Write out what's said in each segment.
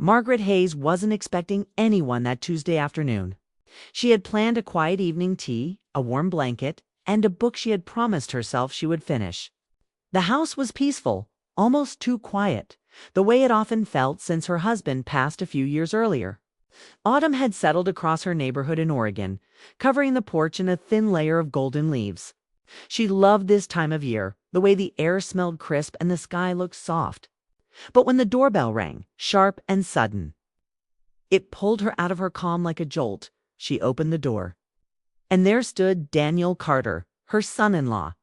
Margaret Hayes wasn't expecting anyone that Tuesday afternoon. She had planned a quiet evening tea, a warm blanket, and a book she had promised herself she would finish. The house was peaceful, almost too quiet, the way it often felt since her husband passed a few years earlier. Autumn had settled across her neighborhood in Oregon, covering the porch in a thin layer of golden leaves. She loved this time of year, the way the air smelled crisp and the sky looked soft. But when the doorbell rang, sharp and sudden, it pulled her out of her calm like a jolt. She opened the door. And there stood Daniel Carter, her son-in-law,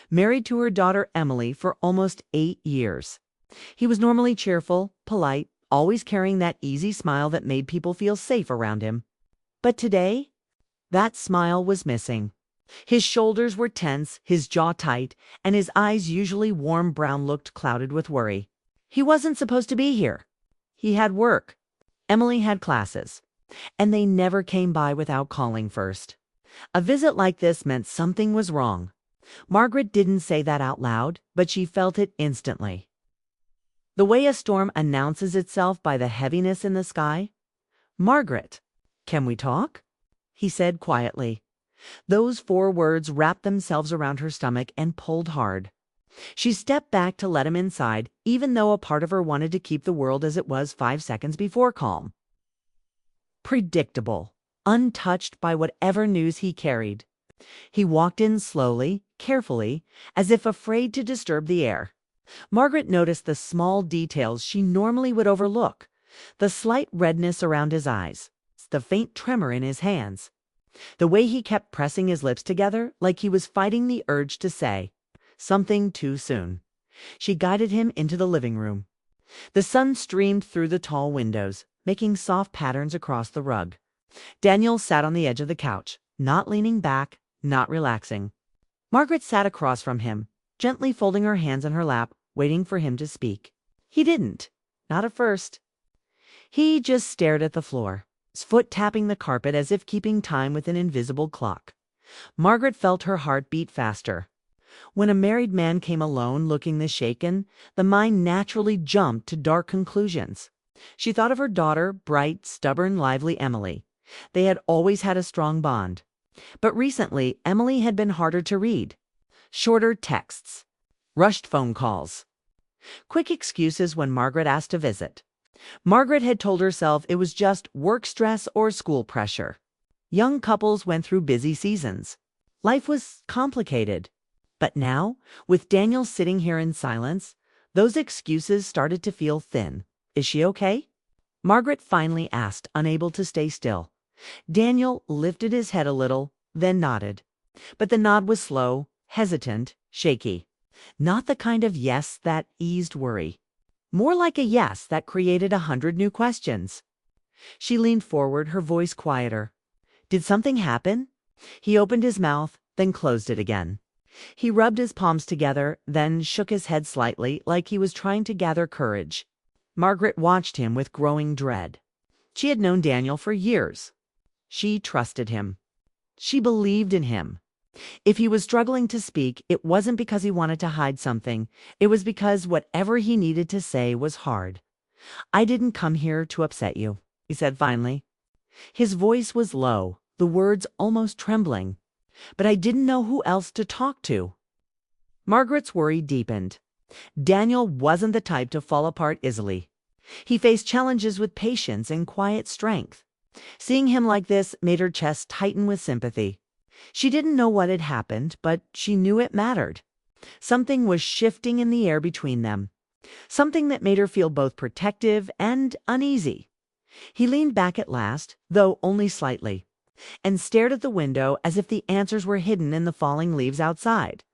married to her daughter Emily for almost 8 years. He was normally cheerful, polite, always carrying that easy smile that made people feel safe around him. But today, that smile was missing. His shoulders were tense, his jaw tight, and his eyes, usually warm brown, looked clouded with worry. He wasn't supposed to be here. He had work. Emily had classes. And they never came by without calling first. A visit like this meant something was wrong. Margaret didn't say that out loud, but she felt it instantly. The way a storm announces itself by the heaviness in the sky. "Margaret, can we talk?" he said quietly. Those 4 words wrapped themselves around her stomach and pulled hard. She stepped back to let him inside, even though a part of her wanted to keep the world as it was 5 seconds before calm. Predictable, untouched by whatever news he carried. He walked in slowly, carefully, as if afraid to disturb the air. Margaret noticed the small details she normally would overlook, the slight redness around his eyes, the faint tremor in his hands, the way he kept pressing his lips together like he was fighting the urge to say something too soon. She guided him into the living room. The sun streamed through the tall windows, making soft patterns across the rug. Daniel sat on the edge of the couch, not leaning back, not relaxing. Margaret sat across from him, gently folding her hands in her lap, waiting for him to speak. He didn't, not at first. He just stared at the floor, his foot tapping the carpet as if keeping time with an invisible clock. Margaret felt her heart beat faster. When a married man came alone looking this shaken, the mind naturally jumped to dark conclusions. She thought of her daughter, bright, stubborn, lively Emily. They had always had a strong bond. But recently, Emily had been harder to read. Shorter texts, rushed phone calls, quick excuses when Margaret asked to visit. Margaret had told herself it was just work stress or school pressure. Young couples went through busy seasons. Life was complicated. But now, with Daniel sitting here in silence, those excuses started to feel thin. "Is she okay?" Margaret finally asked, unable to stay still. Daniel lifted his head a little, then nodded. But the nod was slow, hesitant, shaky. Not the kind of yes that eased worry. More like a yes that created 100 new questions. She leaned forward, her voice quieter. "Did something happen?" He opened his mouth, then closed it again. He rubbed his palms together, then shook his head slightly, like he was trying to gather courage. Margaret watched him with growing dread. She had known Daniel for years. She trusted him. She believed in him. If he was struggling to speak, it wasn't because he wanted to hide something. It was because whatever he needed to say was hard. "I didn't come here to upset you," he said finally. His voice was low, the words almost trembling. "But I didn't know who else to talk to." Margaret's worry deepened. Daniel wasn't the type to fall apart easily. He faced challenges with patience and quiet strength. Seeing him like this made her chest tighten with sympathy. She didn't know what had happened, but she knew it mattered. Something was shifting in the air between them. Something that made her feel both protective and uneasy. He leaned back at last, though only slightly, and stared at the window as if the answers were hidden in the falling leaves outside.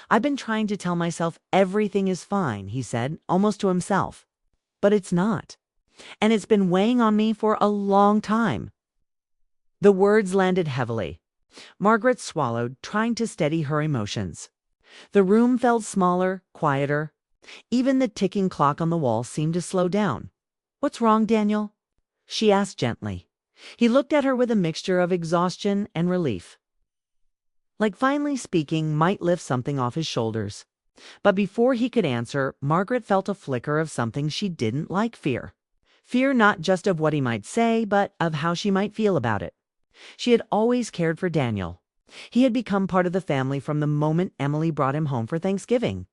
"I've been trying to tell myself everything is fine," he said, almost to himself. "But it's not. And it's been weighing on me for a long time." The words landed heavily. Margaret swallowed, trying to steady her emotions. The room felt smaller, quieter. Even the ticking clock on the wall seemed to slow down. "What's wrong, Daniel?" she asked gently. He looked at her with a mixture of exhaustion and relief. Like finally speaking might lift something off his shoulders. But before he could answer, Margaret felt a flicker of something she didn't like: fear. Fear not just of what he might say, but of how she might feel about it. She had always cared for Daniel. He had become part of the family from the moment Emily brought him home for Thanksgiving.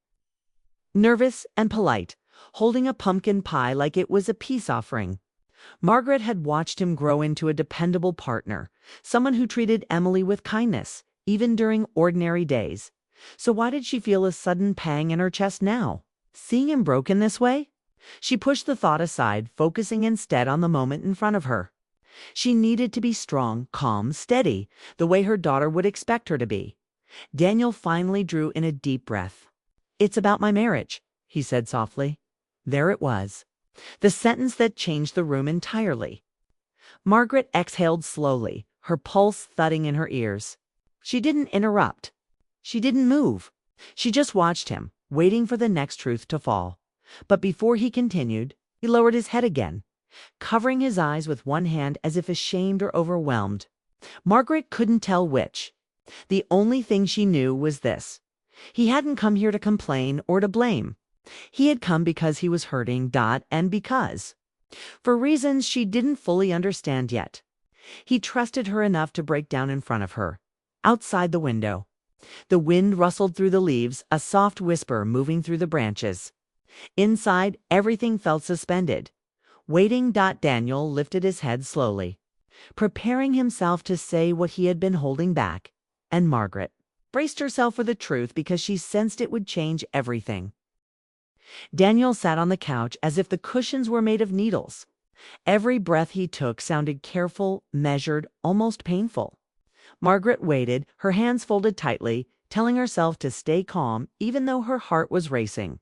Nervous and polite, holding a pumpkin pie like it was a peace offering, Margaret had watched him grow into a dependable partner, someone who treated Emily with kindness, even during ordinary days. So why did she feel a sudden pang in her chest now, seeing him broken this way? She pushed the thought aside, focusing instead on the moment in front of her. She needed to be strong, calm, steady, the way her daughter would expect her to be. Daniel finally drew in a deep breath. "It's about my marriage," he said softly. There it was, the sentence that changed the room entirely. Margaret exhaled slowly, her pulse thudding in her ears. She didn't interrupt. She didn't move. She just watched him, waiting for the next truth to fall. But before he continued, he lowered his head again, covering his eyes with one hand as if ashamed or overwhelmed. Margaret couldn't tell which. The only thing she knew was this: he hadn't come here to complain or to blame. He had come because he was hurting, and because, for reasons she didn't fully understand yet, he trusted her enough to break down in front of her. Outside the window, the wind rustled through the leaves, a soft whisper moving through the branches. Inside, everything felt suspended. Waiting. Daniel lifted his head slowly, preparing himself to say what he had been holding back, and Margaret braced herself for the truth because she sensed it would change everything. Daniel sat on the couch as if the cushions were made of needles. Every breath he took sounded careful, measured, almost painful. Margaret waited, her hands folded tightly, telling herself to stay calm even though her heart was racing.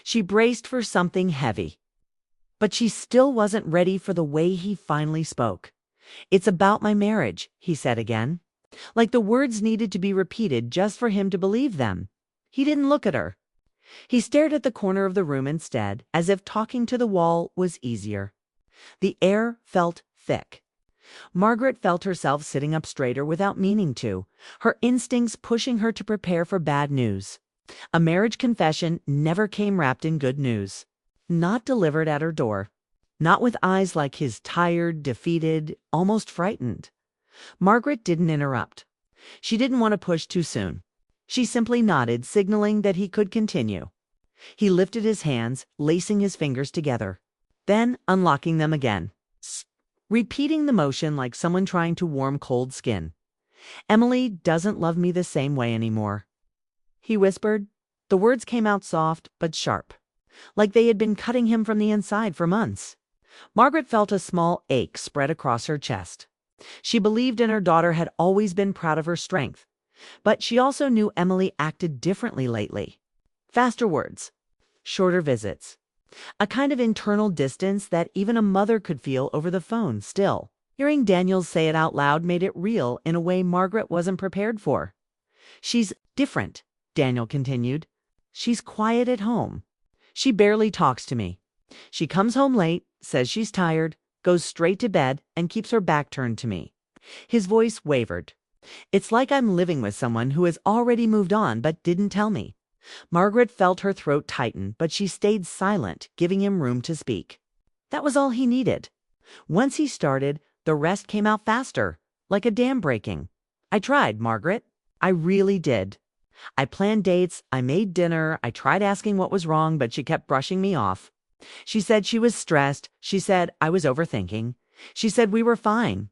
She braced for something heavy. But she still wasn't ready for the way he finally spoke. "It's about my marriage," he said again, like the words needed to be repeated just for him to believe them. He didn't look at her. He stared at the corner of the room instead, as if talking to the wall was easier. The air felt thick. Margaret felt herself sitting up straighter without meaning to, her instincts pushing her to prepare for bad news. A marriage confession never came wrapped in good news. Not delivered at her door. Not with eyes like his, tired, defeated, almost frightened. Margaret didn't interrupt. She didn't want to push too soon. She simply nodded, signaling that he could continue. He lifted his hands, lacing his fingers together, then unlocking them again, repeating the motion like someone trying to warm cold skin. "Emily doesn't love me the same way anymore," he whispered. The words came out soft but sharp, like they had been cutting him from the inside for months. Margaret felt a small ache spread across her chest. She believed in her daughter, had always been proud of her strength. But she also knew Emily acted differently lately. Faster words, shorter visits, a kind of internal distance that even a mother could feel over the phone. Still, hearing Daniel say it out loud made it real in a way Margaret wasn't prepared for. "She's different," Daniel continued. "She's quiet at home. She barely talks to me. She comes home late, says she's tired, goes straight to bed, and keeps her back turned to me." His voice wavered. "It's like I'm living with someone who has already moved on but didn't tell me." Margaret felt her throat tighten, but she stayed silent, giving him room to speak. That was all he needed. Once he started, the rest came out faster, like a dam breaking. "I tried, Margaret. I really did. I planned dates, I made dinner, I tried asking what was wrong, but she kept brushing me off. She said she was stressed. She said I was overthinking. She said we were fine."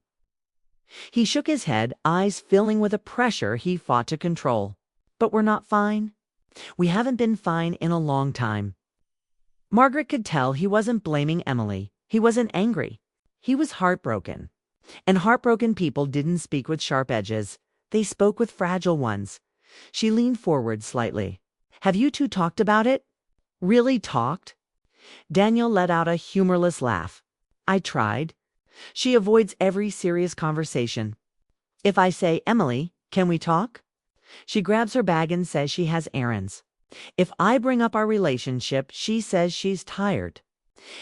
He shook his head, eyes filling with a pressure he fought to control. "But we're not fine. We haven't been fine in a long time." Margaret could tell he wasn't blaming Emily. He wasn't angry. He was heartbroken. And heartbroken people didn't speak with sharp edges. They spoke with fragile ones. She leaned forward slightly. "Have you two talked about it? Really talked?" Daniel let out a humorless laugh. "I tried. She avoids every serious conversation. If I say, 'Emily, can we talk?' she grabs her bag and says she has errands. If I bring up our relationship, she says she's tired.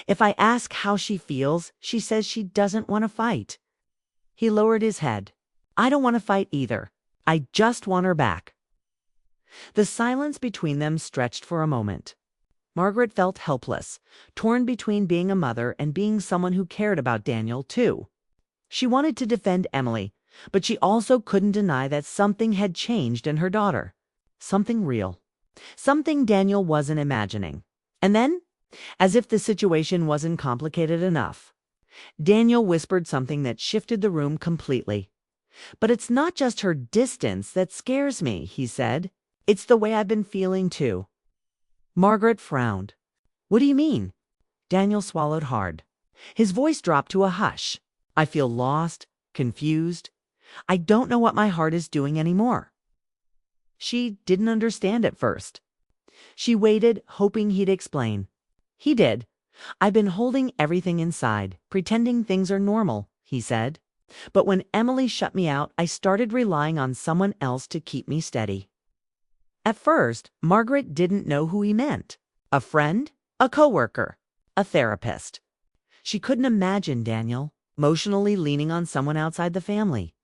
If I ask how she feels, she says she doesn't want to fight." He lowered his head. "I don't want to fight either. I just want her back." The silence between them stretched for a moment. Margaret felt helpless, torn between being a mother and being someone who cared about Daniel, too. She wanted to defend Emily, but she also couldn't deny that something had changed in her daughter. Something real. Something Daniel wasn't imagining. And then, as if the situation wasn't complicated enough, Daniel whispered something that shifted the room completely. "But it's not just her distance that scares me," he said. "It's the way I've been feeling too." Margaret frowned. "What do you mean?" Daniel swallowed hard. His voice dropped to a hush. "I feel lost, confused. I don't know what my heart is doing anymore." She didn't understand at first. She waited, hoping he'd explain. He did. "I've been holding everything inside, pretending things are normal," he said. "But when Emily shut me out, I started relying on someone else to keep me steady." At first, Margaret didn't know who he meant. A friend? A coworker? A therapist? She couldn't imagine Daniel emotionally leaning on someone outside the family.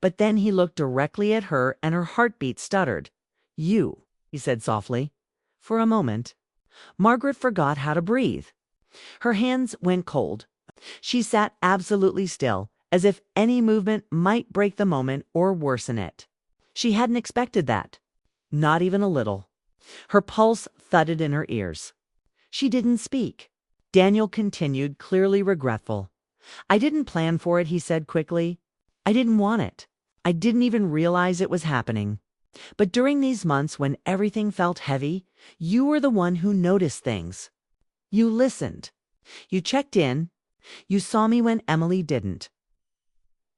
But then he looked directly at her and her heartbeat stuttered. "You," he said softly. For a moment, Margaret forgot how to breathe. Her hands went cold. She sat absolutely still, as if any movement might break the moment or worsen it. She hadn't expected that. Not even a little. Her pulse thudded in her ears. She didn't speak. Daniel continued, clearly regretful. "I didn't plan for it," he said quickly. "I didn't want it. I didn't even realize it was happening. But during these months when everything felt heavy, you were the one who noticed things. You listened. You checked in. You saw me when Emily didn't."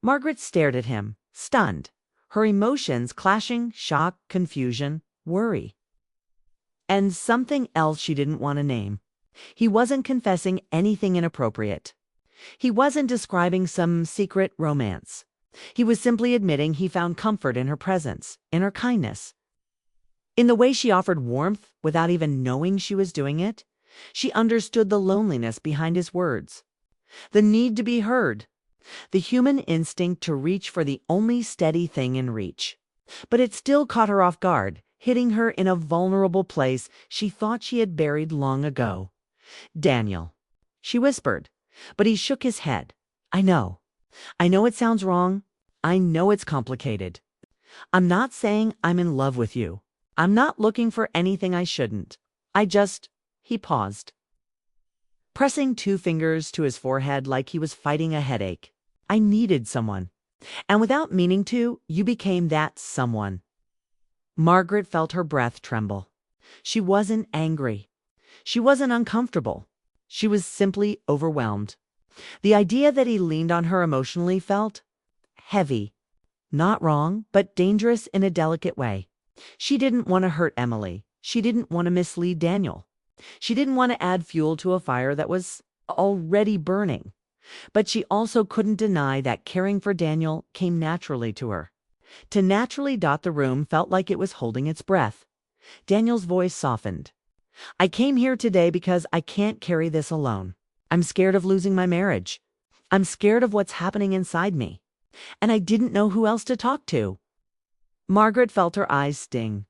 Margaret stared at him, stunned, her emotions clashing: shock, confusion, worry. And something else she didn't want to name. He wasn't confessing anything inappropriate. He wasn't describing some secret romance. He was simply admitting he found comfort in her presence, in her kindness. In the way she offered warmth without even knowing she was doing it. She understood the loneliness behind his words. The need to be heard. The human instinct to reach for the only steady thing in reach. But it still caught her off guard, hitting her in a vulnerable place she thought she had buried long ago. "Daniel," she whispered, but he shook his head. I know it sounds wrong. I know it's complicated. I'm not saying I'm in love with you. I'm not looking for anything I shouldn't. He paused, pressing two fingers to his forehead like he was fighting a headache. "I needed someone. And without meaning to, you became that someone." Margaret felt her breath tremble. She wasn't angry. She wasn't uncomfortable. She was simply overwhelmed. The idea that he leaned on her emotionally felt heavy. Not wrong, but dangerous in a delicate way. She didn't want to hurt Emily. She didn't want to mislead Daniel. She didn't want to add fuel to a fire that was already burning. But she also couldn't deny that caring for Daniel came naturally to her. To naturally dot the room felt like it was holding its breath. Daniel's voice softened. "I came here today because I can't carry this alone. I'm scared of losing my marriage. I'm scared of what's happening inside me. And I didn't know who else to talk to." Margaret felt her eyes sting.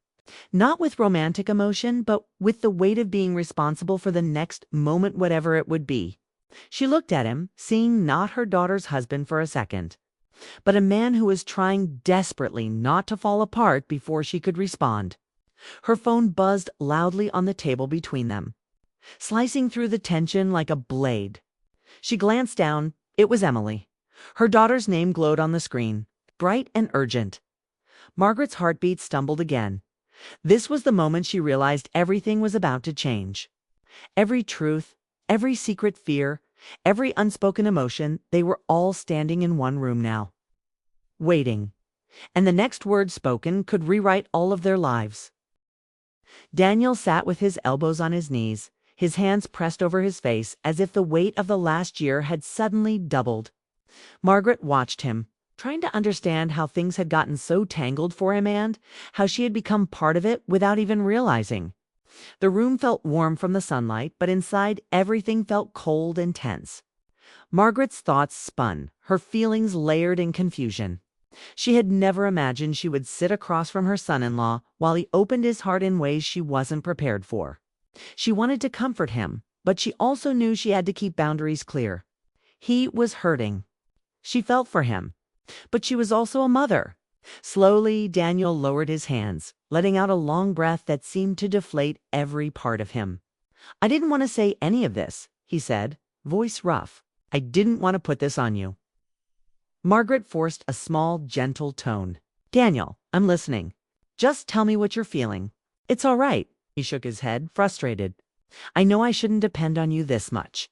Not with romantic emotion, but with the weight of being responsible for the next moment, whatever it would be. She looked at him, seeing not her daughter's husband for a second, but a man who was trying desperately not to fall apart before she could respond. Her phone buzzed loudly on the table between them, slicing through the tension like a blade. She glanced down. It was Emily. Her daughter's name glowed on the screen, bright and urgent. Margaret's heartbeat stumbled again. This was the moment she realized everything was about to change. Every truth, every secret fear, every unspoken emotion, they were all standing in one room now, waiting. And the next word spoken could rewrite all of their lives. Daniel sat with his elbows on his knees, his hands pressed over his face as if the weight of the last year had suddenly doubled. Margaret watched him, trying to understand how things had gotten so tangled for him and how she had become part of it without even realizing. The room felt warm from the sunlight, but inside everything felt cold and tense. Margaret's thoughts spun, her feelings layered in confusion. She had never imagined she would sit across from her son-in-law while he opened his heart in ways she wasn't prepared for. She wanted to comfort him, but she also knew she had to keep boundaries clear. He was hurting. She felt for him, but she was also a mother. Slowly, Daniel lowered his hands, letting out a long breath that seemed to deflate every part of him. "I didn't want to say any of this," he said, voice rough. "I didn't want to put this on you." Margaret forced a small, gentle tone. "Daniel, I'm listening. Just tell me what you're feeling." "It's all right." He shook his head, frustrated. "I know I shouldn't depend on you this much.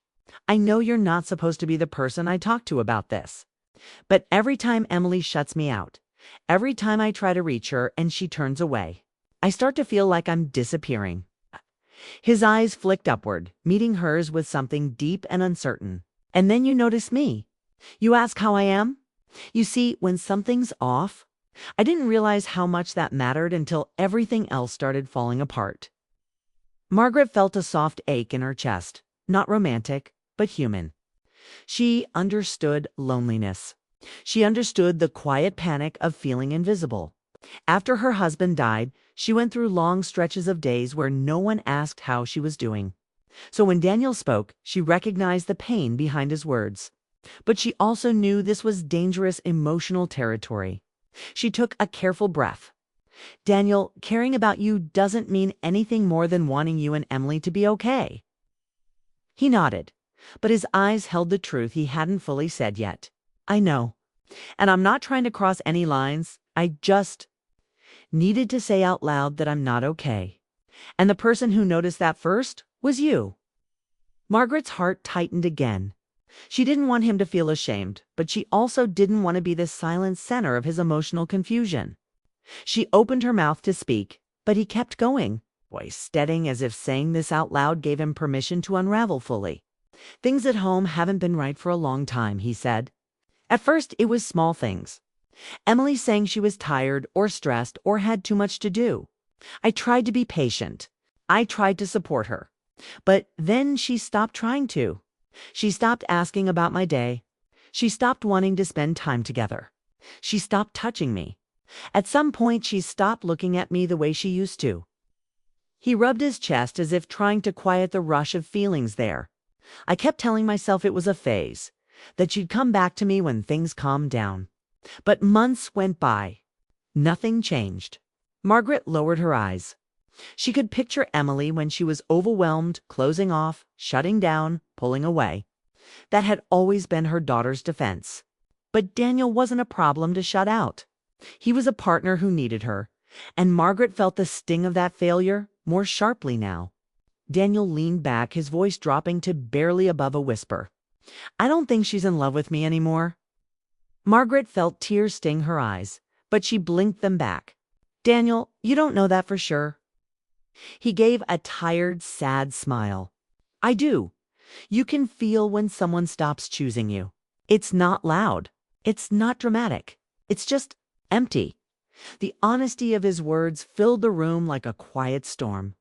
I know you're not supposed to be the person I talk to about this. But every time Emily shuts me out, every time I try to reach her and she turns away, I start to feel like I'm disappearing." His eyes flicked upward, meeting hers with something deep and uncertain. "And then you notice me. You ask how I am? You see, when something's off, I didn't realize how much that mattered until everything else started falling apart." Margaret felt a soft ache in her chest, not romantic, but human. She understood loneliness. She understood the quiet panic of feeling invisible. After her husband died, she went through long stretches of days where no one asked how she was doing. So when Daniel spoke, she recognized the pain behind his words. But she also knew this was dangerous emotional territory. She took a careful breath. "Daniel, caring about you doesn't mean anything more than wanting you and Emily to be okay." He nodded, but his eyes held the truth he hadn't fully said yet. "I know. And I'm not trying to cross any lines. I just needed to say out loud that I'm not okay. And the person who noticed that first was you." Margaret's heart tightened again. She didn't want him to feel ashamed, but she also didn't want to be the silent center of his emotional confusion. She opened her mouth to speak, but he kept going, voice steadying as if saying this out loud gave him permission to unravel fully. "Things at home haven't been right for a long time," he said. "At first, it was small things. Emily saying she was tired or stressed or had too much to do. I tried to be patient. I tried to support her. But then she stopped trying to. She stopped asking about my day. She stopped wanting to spend time together. She stopped touching me. At some point, she stopped looking at me the way she used to." He rubbed his chest as if trying to quiet the rush of feelings there. "I kept telling myself it was a phase, that she'd come back to me when things calmed down. But months went by. Nothing changed." Margaret lowered her eyes. She could picture Emily when she was overwhelmed, closing off, shutting down, pulling away. That had always been her daughter's defense. But Daniel wasn't a problem to shut out. He was a partner who needed her, and Margaret felt the sting of that failure more sharply now. Daniel leaned back, his voice dropping to barely above a whisper. "I don't think she's in love with me anymore." Margaret felt tears sting her eyes, but she blinked them back. "Daniel, you don't know that for sure." He gave a tired, sad smile. "I do. You can feel when someone stops choosing you. It's not loud. It's not dramatic. It's just empty." The honesty of his words filled the room like a quiet storm.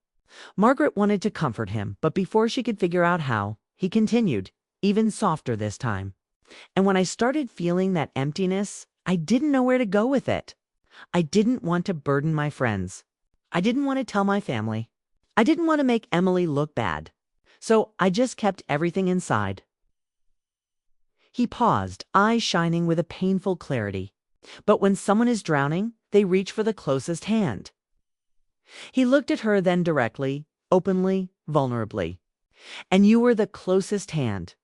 Margaret wanted to comfort him, but before she could figure out how, he continued, even softer this time. "And when I started feeling that emptiness, I didn't know where to go with it. I didn't want to burden my friends. I didn't want to tell my family. I didn't want to make Emily look bad. So I just kept everything inside." He paused, eyes shining with a painful clarity. But when someone is drowning, they reach for the closest hand. He looked at her then directly, openly, vulnerably. "And you were the closest hand."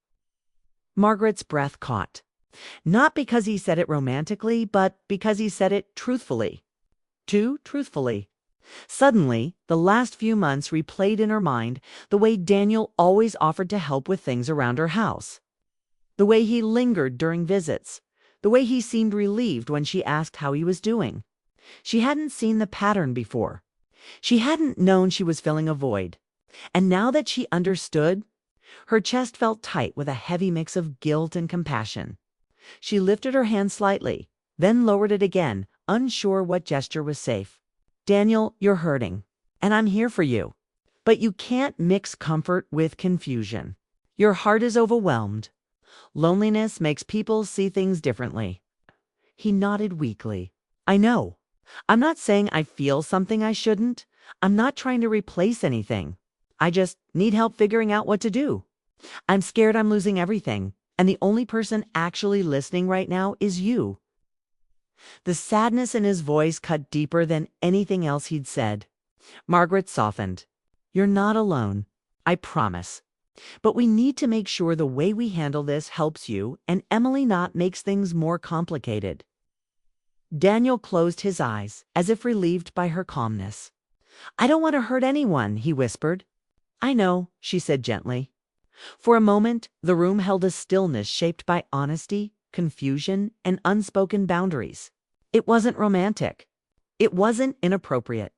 Margaret's breath caught. Not because he said it romantically, but because he said it truthfully. Too truthfully. Suddenly, the last few months replayed in her mind the way Daniel always offered to help with things around her house. The way he lingered during visits. The way he seemed relieved when she asked how he was doing. She hadn't seen the pattern before. She hadn't known she was filling a void. And now that she understood, her chest felt tight with a heavy mix of guilt and compassion. She lifted her hand slightly, then lowered it again, unsure what gesture was safe. "Daniel, you're hurting, and I'm here for you. But you can't mix comfort with confusion. Your heart is overwhelmed. Loneliness makes people see things differently." He nodded weakly. "I know. I'm not saying I feel something I shouldn't. I'm not trying to replace anything. I just need help figuring out what to do. I'm scared I'm losing everything, and the only person actually listening right now is you." The sadness in his voice cut deeper than anything else he'd said. Margaret softened. "You're not alone. I promise. But we need to make sure the way we handle this helps you, and Emily, not makes things more complicated." Daniel closed his eyes, as if relieved by her calmness. "I don't want to hurt anyone," he whispered. "I know," she said gently. For a moment, the room held a stillness shaped by honesty, confusion, and unspoken boundaries. It wasn't romantic. It wasn't inappropriate.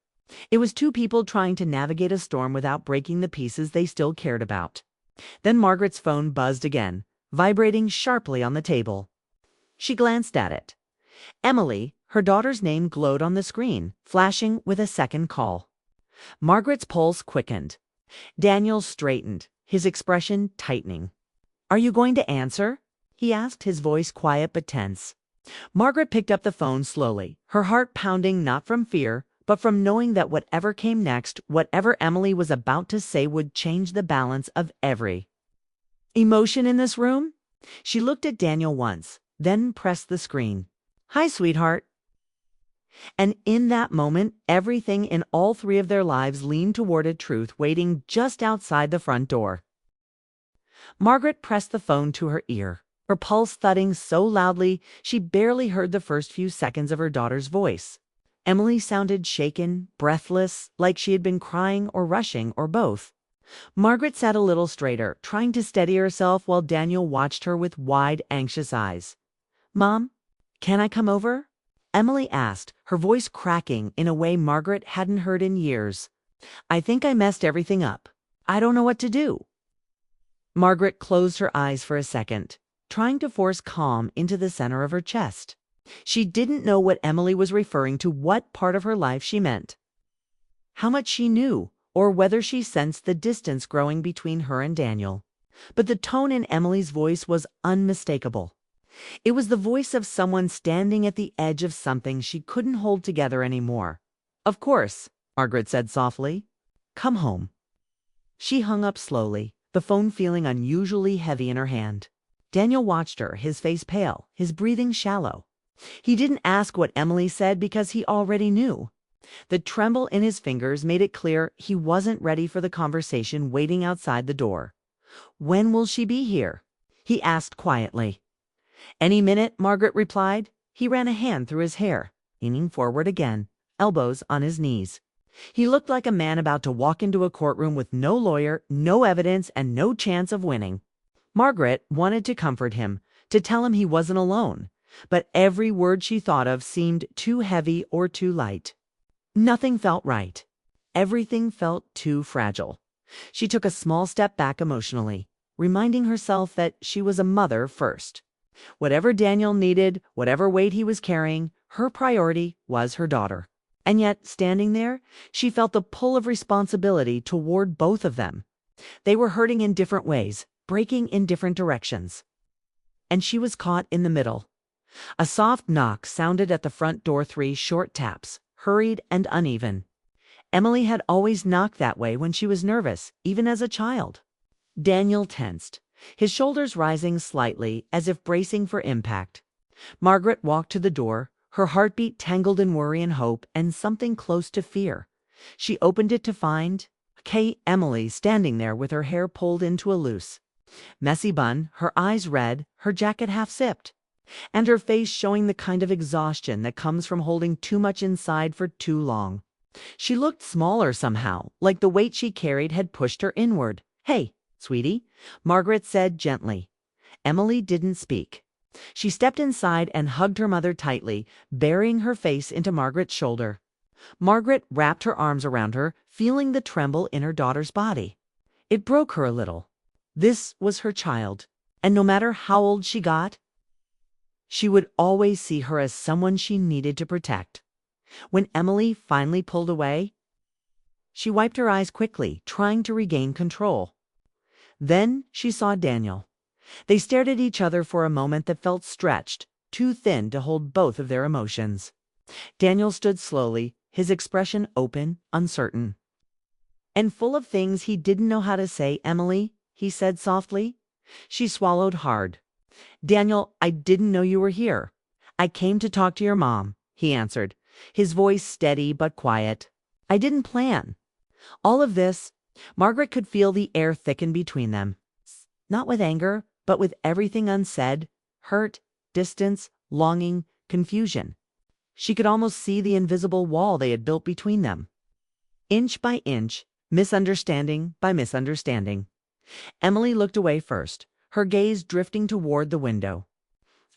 It was two people trying to navigate a storm without breaking the pieces they still cared about. Then Margaret's phone buzzed again, vibrating sharply on the table. She glanced at it. Emily, her daughter's name, glowed on the screen, flashing with a second call. Margaret's pulse quickened. Daniel straightened, his expression tightening. "Are you going to answer?" he asked, his voice quiet but tense. Margaret picked up the phone slowly, her heart pounding not from fear, but from knowing that whatever came next, whatever Emily was about to say, would change the balance of every emotion in this room. She looked at Daniel once, then pressed the screen. "Hi, sweetheart." And in that moment, everything in all three of their lives leaned toward a truth waiting just outside the front door. Margaret pressed the phone to her ear, her pulse thudding so loudly she barely heard the first few seconds of her daughter's voice. Emily sounded shaken, breathless, like she had been crying or rushing or both. Margaret sat a little straighter, trying to steady herself while Daniel watched her with wide, anxious eyes. "Mom, can I come over?" Emily asked, her voice cracking in a way Margaret hadn't heard in years. "I think I messed everything up. I don't know what to do." Margaret closed her eyes for a second, trying to force calm into the center of her chest. She didn't know what Emily was referring to, what part of her life she meant, how much she knew, or whether she sensed the distance growing between her and Daniel. But the tone in Emily's voice was unmistakable. It was the voice of someone standing at the edge of something she couldn't hold together anymore. "Of course," Margaret said softly. "Come home." She hung up slowly, the phone feeling unusually heavy in her hand. Daniel watched her, his face pale, his breathing shallow. He didn't ask what Emily said because he already knew. The tremble in his fingers made it clear he wasn't ready for the conversation waiting outside the door. "When will she be here?" he asked quietly. "Any minute," Margaret replied. He ran a hand through his hair, leaning forward again, elbows on his knees. He looked like a man about to walk into a courtroom with no lawyer, no evidence, and no chance of winning. Margaret wanted to comfort him, to tell him he wasn't alone, but every word she thought of seemed too heavy or too light. Nothing felt right. Everything felt too fragile. She took a small step back emotionally, reminding herself that she was a mother first. Whatever Daniel needed, whatever weight he was carrying, her priority was her daughter. And yet, standing there, she felt the pull of responsibility toward both of them. They were hurting in different ways, breaking in different directions. And she was caught in the middle. A soft knock sounded at the front door, 3 short taps, hurried and uneven. Emily had always knocked that way when she was nervous, even as a child. Daniel tensed, his shoulders rising slightly as if bracing for impact. Margaret walked to the door, her heartbeat tangled in worry and hope and something close to fear. She opened it to find Emily standing there with her hair pulled into a loose, messy bun, her eyes red, her jacket half zipped, and her face showing the kind of exhaustion that comes from holding too much inside for too long. She looked smaller somehow, like the weight she carried had pushed her inward. "Hey, sweetie," Margaret said gently. Emily didn't speak. She stepped inside and hugged her mother tightly, burying her face into Margaret's shoulder. Margaret wrapped her arms around her, feeling the tremble in her daughter's body. It broke her a little. This was her child, and no matter how old she got, she would always see her as someone she needed to protect. When Emily finally pulled away, she wiped her eyes quickly, trying to regain control. Then she saw Daniel. They stared at each other for a moment that felt stretched, too thin to hold both of their emotions. Daniel stood slowly, his expression open, uncertain. and full of things he didn't know how to say. "Emily," he said softly. She swallowed hard. "Daniel, I didn't know you were here. I came to talk to your mom," he answered, his voice steady but quiet. "I didn't plan all of this." Margaret could feel the air thicken between them, not with anger, but with everything unsaid, hurt, distance, longing, confusion. She could almost see the invisible wall they had built between them. Inch by inch, misunderstanding by misunderstanding. Emily looked away first, her gaze drifting toward the window.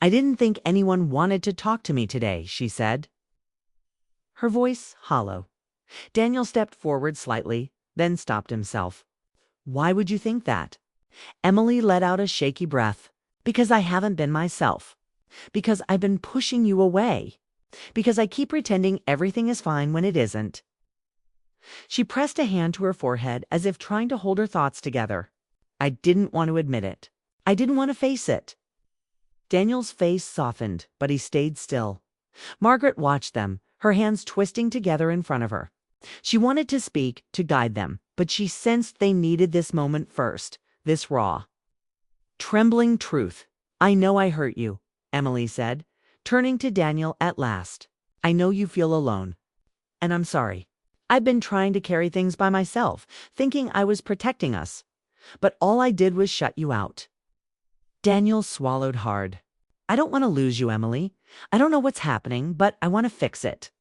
"I didn't think anyone wanted to talk to me today," she said, her voice hollow. Daniel stepped forward slightly, then stopped himself. "Why would you think that?" Emily let out a shaky breath. "Because I haven't been myself. Because I've been pushing you away. Because I keep pretending everything is fine when it isn't." She pressed a hand to her forehead as if trying to hold her thoughts together. "I didn't want to admit it. I didn't want to face it." Daniel's face softened, but he stayed still. Margaret watched them, her hands twisting together in front of her. She wanted to speak, to guide them, but she sensed they needed this moment first, this raw, trembling truth. "I know I hurt you," Emily said, turning to Daniel at last. "I know you feel alone. And I'm sorry. I've been trying to carry things by myself, thinking I was protecting us. But all I did was shut you out." Daniel swallowed hard. "I don't want to lose you, Emily. I don't know what's happening, but I want to fix it."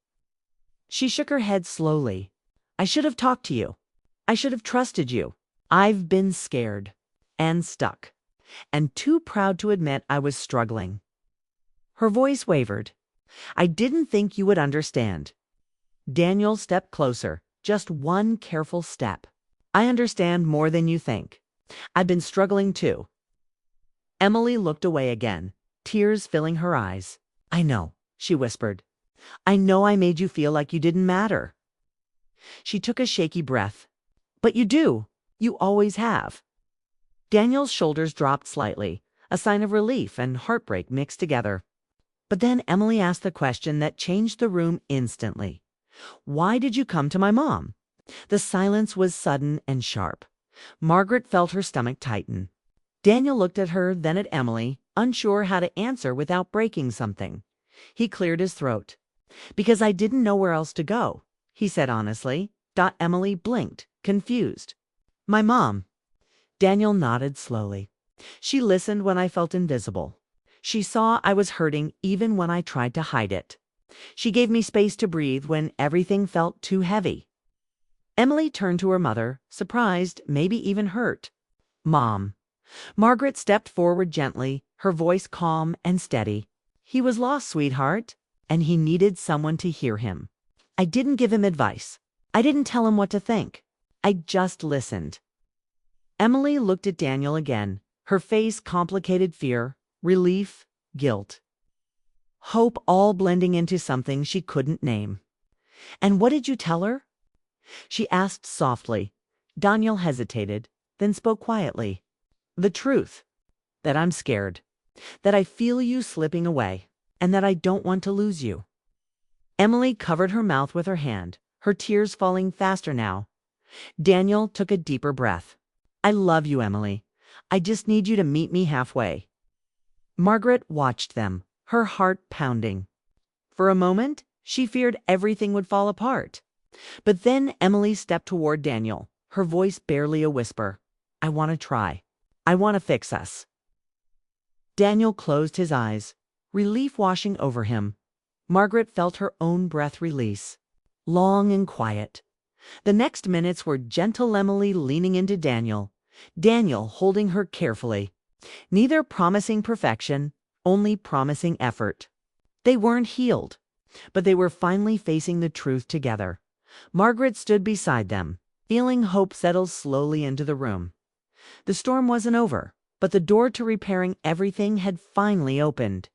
She shook her head slowly. "I should have talked to you. I should have trusted you. I've been scared and stuck and too proud to admit I was struggling." Her voice wavered. "I didn't think you would understand." Daniel stepped closer, just one careful step. "I understand more than you think. I've been struggling too." Emily looked away again, tears filling her eyes. "I know," she whispered. "I know I made you feel like you didn't matter." She took a shaky breath. "But you do. You always have." Daniel's shoulders dropped slightly, a sign of relief and heartbreak mixed together. But then Emily asked the question that changed the room instantly. "Why did you come to my mom?" The silence was sudden and sharp. Margaret felt her stomach tighten. Daniel looked at her, then at Emily, unsure how to answer without breaking something. He cleared his throat. "Because I didn't know where else to go," he said honestly. Emily blinked, confused. "My mom." Daniel nodded slowly. "She listened when I felt invisible. She saw I was hurting even when I tried to hide it. She gave me space to breathe when everything felt too heavy." Emily turned to her mother, surprised, maybe even hurt. "Mom." Margaret stepped forward gently, her voice calm and steady. "He was lost, sweetheart, and he needed someone to hear him. I didn't give him advice. I didn't tell him what to think. I just listened." Emily looked at Daniel again, her face complicated fear, relief, guilt, hope all blending into something she couldn't name. "And what did you tell her?" she asked softly. Daniel hesitated, then spoke quietly. "The truth. That I'm scared. That I feel you slipping away. And that I don't want to lose you." Emily covered her mouth with her hand, her tears falling faster now. Daniel took a deeper breath. "I love you, Emily. I just need you to meet me halfway." Margaret watched them, her heart pounding. For a moment, she feared everything would fall apart. But then Emily stepped toward Daniel, her voice barely a whisper. "I want to try. I want to fix us." Daniel closed his eyes, relief washing over him. Margaret felt her own breath release, long and quiet. The next minutes were gentle Emily leaning into Daniel, Daniel holding her carefully. Neither promising perfection, only promising effort. They weren't healed, but they were finally facing the truth together. Margaret stood beside them, feeling hope settle slowly into the room. The storm wasn't over, but the door to repairing everything had finally opened.